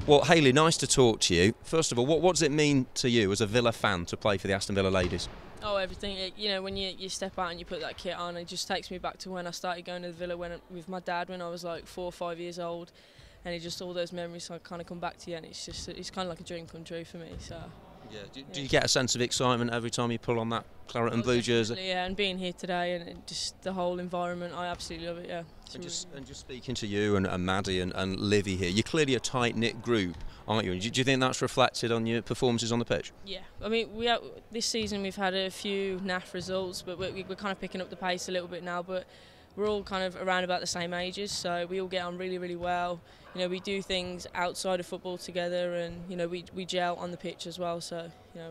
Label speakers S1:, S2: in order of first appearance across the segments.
S1: Well, Hayley, nice to talk to you. First of all, what does it mean to you as a Villa fan to play for the Aston Villa ladies?
S2: Oh, everything. When you step out and you put that kit on, it just takes me back to when I started going to the Villa with my dad when I was like 4 or 5 years old, and all those memories kind of come back to you, and it's kind of like a dream come true for me. So.
S1: Yeah. Do you get a sense of excitement every time you pull on that claret and blue jersey?
S2: Yeah, and being here today and just the whole environment, I absolutely love it. Yeah.
S1: And just speaking to you and Maddie and Livy here, you're clearly a tight-knit group, aren't you? And do you think that's reflected on your performances on the pitch?
S2: Yeah, I mean, this season we've had a few naff results, but we're kind of picking up the pace a little bit now. But we're all kind of around about the same ages, so we all get on really, really well. We do things outside of football together, and we gel on the pitch as well. So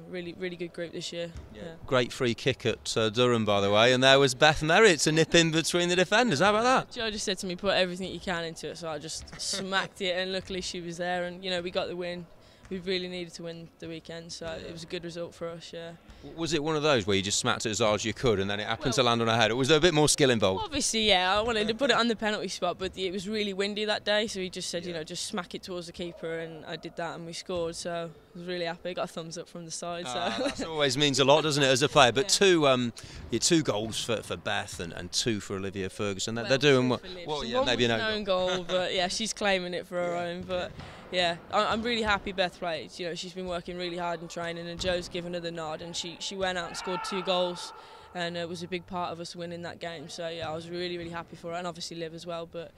S2: really, really good group this year.
S1: Yeah. Great free kick at Durham, by the way, and there was Beth Merritt to nip in between the defenders. How about that?
S2: Joe just said to me, "Put everything you can into it," so I just smacked it, and luckily she was there, and we got the win. We really needed to win the weekend, so it was a good result for us, yeah.
S1: Was it one of those where you just smacked it as hard as you could and then it happened to land on her head, or was there a bit more skill involved?
S2: Obviously, yeah, I wanted to put it on the penalty spot, but it was really windy that day, so he just said, just smack it towards the keeper, and I did that and we scored, so I was really happy. Got a thumbs up from the side. So.
S1: That always means a lot, doesn't it, as a player? But two goals for Beth and 2 for Olivia Ferguson. They're doing well.
S2: Well, yeah, maybe an own goal, but yeah, she's claiming it for her own. But yeah, I'm really happy Beth played. She's been working really hard in training, and Joe's given her the nod, and she went out and scored 2 goals, and it was a big part of us winning that game. So yeah, I was really, really happy for her, and obviously Liv as well, but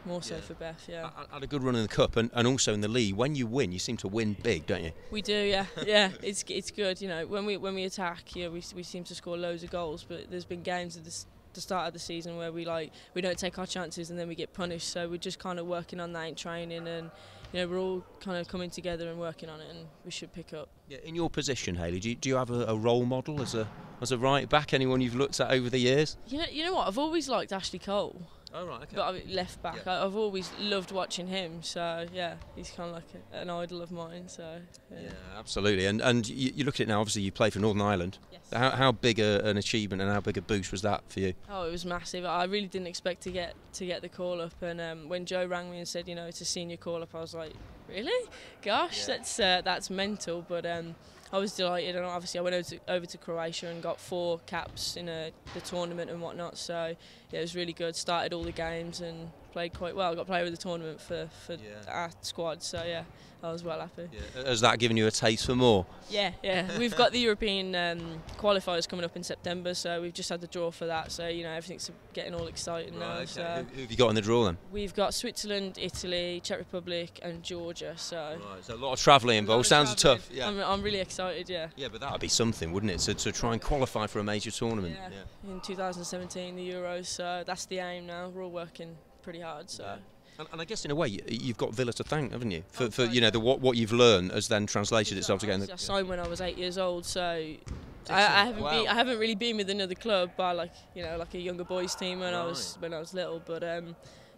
S2: more so for Beth. Yeah.
S1: I had a good run in the cup and also in the league. When you win, you seem to win big, don't you?
S2: We do, yeah. Yeah, it's good. When we attack, we seem to score loads of goals, but there's been games at the start of the season where we don't take our chances and then we get punished. So we're just kind of working on that in training, and we're all kind of coming together and working on it, and we should pick up.
S1: Yeah, in your position, Hayley, do you have a role model as a right back? Anyone you've looked at over the years?
S2: You know what? I've always liked Ashley Cole.
S1: Oh, right, okay.
S2: But left back. Yeah. I've always loved watching him. So yeah, he's kind of like an idol of mine. So
S1: yeah, absolutely. And you look at it now. Obviously, you play for Northern Ireland.
S2: Yes.
S1: How big an achievement and how big a boost was that for you?
S2: Oh, it was massive. I really didn't expect to get the call up. And when Joe rang me and said, it's a senior call up, I was like, really? Gosh, that's mental. But I was delighted, and obviously I went over to Croatia and got 4 caps in the tournament and whatnot. So yeah, it was really good. Started all the games and played quite well. I got player of the tournament for our squad. So yeah, I was well happy.
S1: Yeah. Has that given you a taste for more?
S2: Yeah. We've got the European qualifiers coming up in September, so we've just had the draw for that. So everything's getting all exciting now.
S1: Okay.
S2: So
S1: who have you got in the draw then?
S2: We've got Switzerland, Italy, Czech Republic, and Georgia. So
S1: a lot of travelling involved. Sounds tough. Yeah.
S2: I'm really excited. Yeah.
S1: Yeah, but that would be something, wouldn't it? To try and qualify for a major tournament.
S2: Yeah. In 2017, the Euros. So that's the aim now. We're all working pretty hard. So.
S1: Yeah. And I guess in a way you've got Villa to thank, haven't you? For what you've learned has then translated itself to getting.
S2: I signed when I was 8 years old, so I haven't really been with another club by like a younger boys team when I was little. But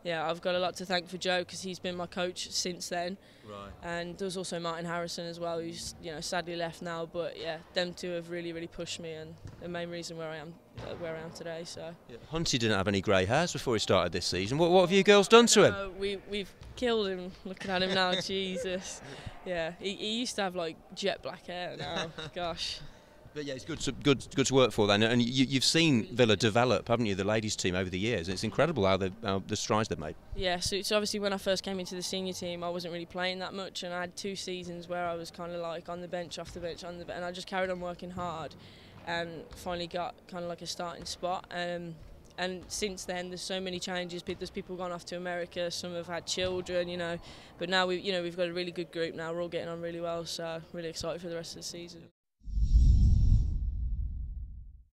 S2: yeah, I've got a lot to thank for Joe because he's been my coach since then. Right. And there was also Martin Harrison as well, who's sadly left now. But yeah, them two have really, really pushed me, and the main reason where I am today. So. Yeah.
S1: Hunty didn't have any grey hairs before he started this season. What have you girls done to him?
S2: We've killed him. Looking at him now, Jesus. Yeah, he used to have like jet black hair. Now, gosh.
S1: But yeah, it's good to work for then, and you've seen Villa develop, haven't you? The ladies' team over the years. It's incredible how the strides they've made.
S2: Yeah, so obviously when I first came into the senior team, I wasn't really playing that much, and I had 2 seasons where I was kind of like on the bench, off the bench, on the bench, and I just carried on working hard, and finally got kind of like a starting spot. And since then, there's so many changes. There's people gone off to America. Some have had children, but now we've got a really good group now. We're all getting on really well, so really excited for the rest of the season.